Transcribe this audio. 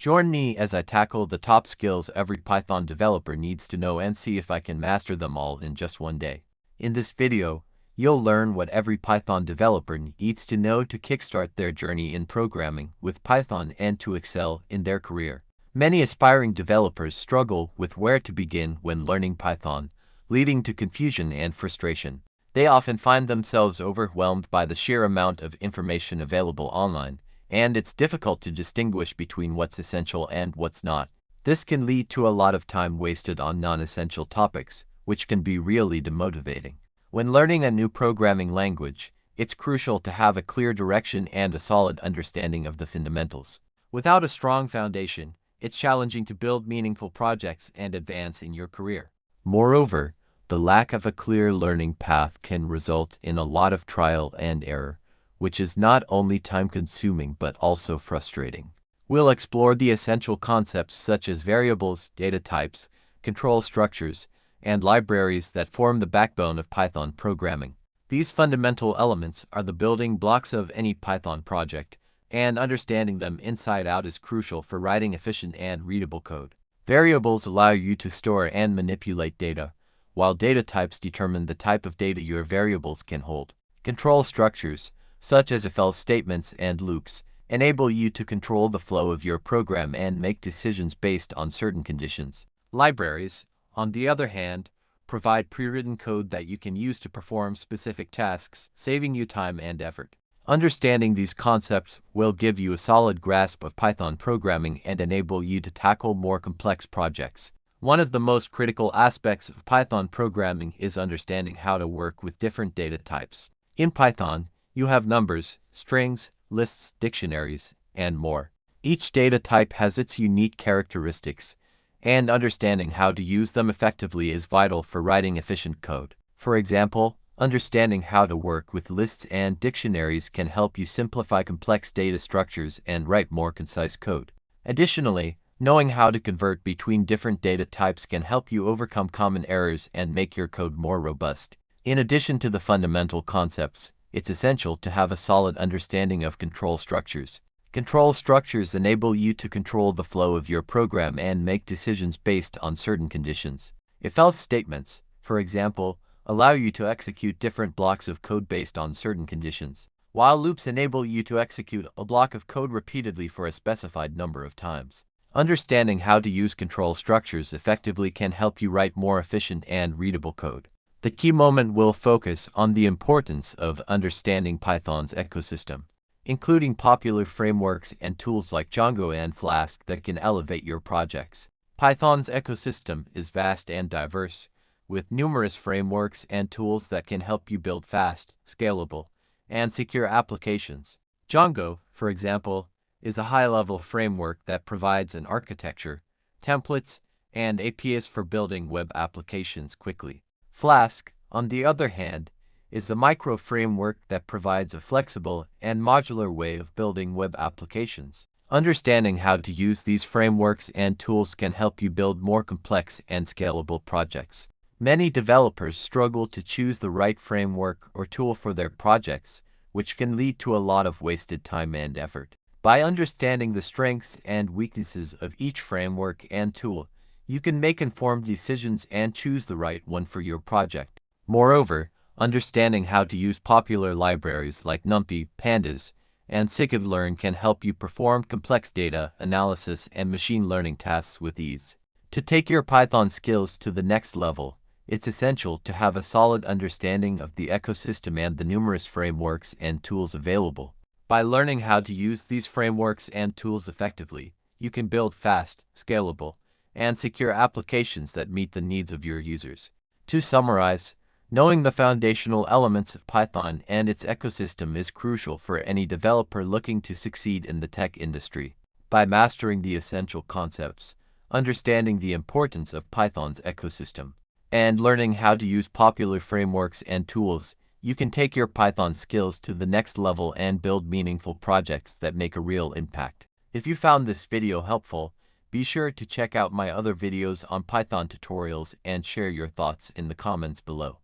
Join me as I tackle the top skills every Python developer needs to know and see if I can master them all in just one day. In this video, you'll learn what every Python developer needs to know to kickstart their journey in programming with Python and to excel in their career. Many aspiring developers struggle with where to begin when learning Python, leading to confusion and frustration. They often find themselves overwhelmed by the sheer amount of information available online, and it's difficult to distinguish between what's essential and what's not. This can lead to a lot of time wasted on non-essential topics, which can be really demotivating. When learning a new programming language, it's crucial to have a clear direction and a solid understanding of the fundamentals. Without a strong foundation, it's challenging to build meaningful projects and advance in your career. Moreover, the lack of a clear learning path can result in a lot of trial and error, which is not only time-consuming but also frustrating. We'll explore the essential concepts such as variables, data types, control structures, and libraries that form the backbone of Python programming. These fundamental elements are the building blocks of any Python project, and understanding them inside out is crucial for writing efficient and readable code. Variables allow you to store and manipulate data, while data types determine the type of data your variables can hold. Control structures, such as if-else statements and loops, enable you to control the flow of your program and make decisions based on certain conditions. Libraries, on the other hand, provide pre-written code that you can use to perform specific tasks, saving you time and effort. Understanding these concepts will give you a solid grasp of Python programming and enable you to tackle more complex projects. One of the most critical aspects of Python programming is understanding how to work with different data types. In Python, you have numbers, strings, lists, dictionaries, and more. Each data type has its unique characteristics, and understanding how to use them effectively is vital for writing efficient code. For example, understanding how to work with lists and dictionaries can help you simplify complex data structures and write more concise code. Additionally, knowing how to convert between different data types can help you overcome common errors and make your code more robust. In addition to the fundamental concepts, it's essential to have a solid understanding of control structures. Control structures enable you to control the flow of your program and make decisions based on certain conditions. If-else statements, for example, allow you to execute different blocks of code based on certain conditions, while loops enable you to execute a block of code repeatedly for a specified number of times. Understanding how to use control structures effectively can help you write more efficient and readable code. The key moment will focus on the importance of understanding Python's ecosystem, including popular frameworks and tools like Django and Flask that can elevate your projects. Python's ecosystem is vast and diverse, with numerous frameworks and tools that can help you build fast, scalable, and secure applications. Django, for example, is a high-level framework that provides an architecture, templates, and APIs for building web applications quickly. Flask, on the other hand, is a micro-framework that provides a flexible and modular way of building web applications. Understanding how to use these frameworks and tools can help you build more complex and scalable projects. Many developers struggle to choose the right framework or tool for their projects, which can lead to a lot of wasted time and effort. By understanding the strengths and weaknesses of each framework and tool, you can make informed decisions and choose the right one for your project. Moreover, understanding how to use popular libraries like NumPy, Pandas, and scikit-learn can help you perform complex data analysis and machine learning tasks with ease. To take your Python skills to the next level, it's essential to have a solid understanding of the ecosystem and the numerous frameworks and tools available. By learning how to use these frameworks and tools effectively, you can build fast, scalable, and secure applications that meet the needs of your users. To summarize, knowing the foundational elements of Python and its ecosystem is crucial for any developer looking to succeed in the tech industry. By mastering the essential concepts, understanding the importance of Python's ecosystem, and learning how to use popular frameworks and tools, you can take your Python skills to the next level and build meaningful projects that make a real impact. If you found this video helpful, be sure to check out my other videos on Python tutorials and share your thoughts in the comments below.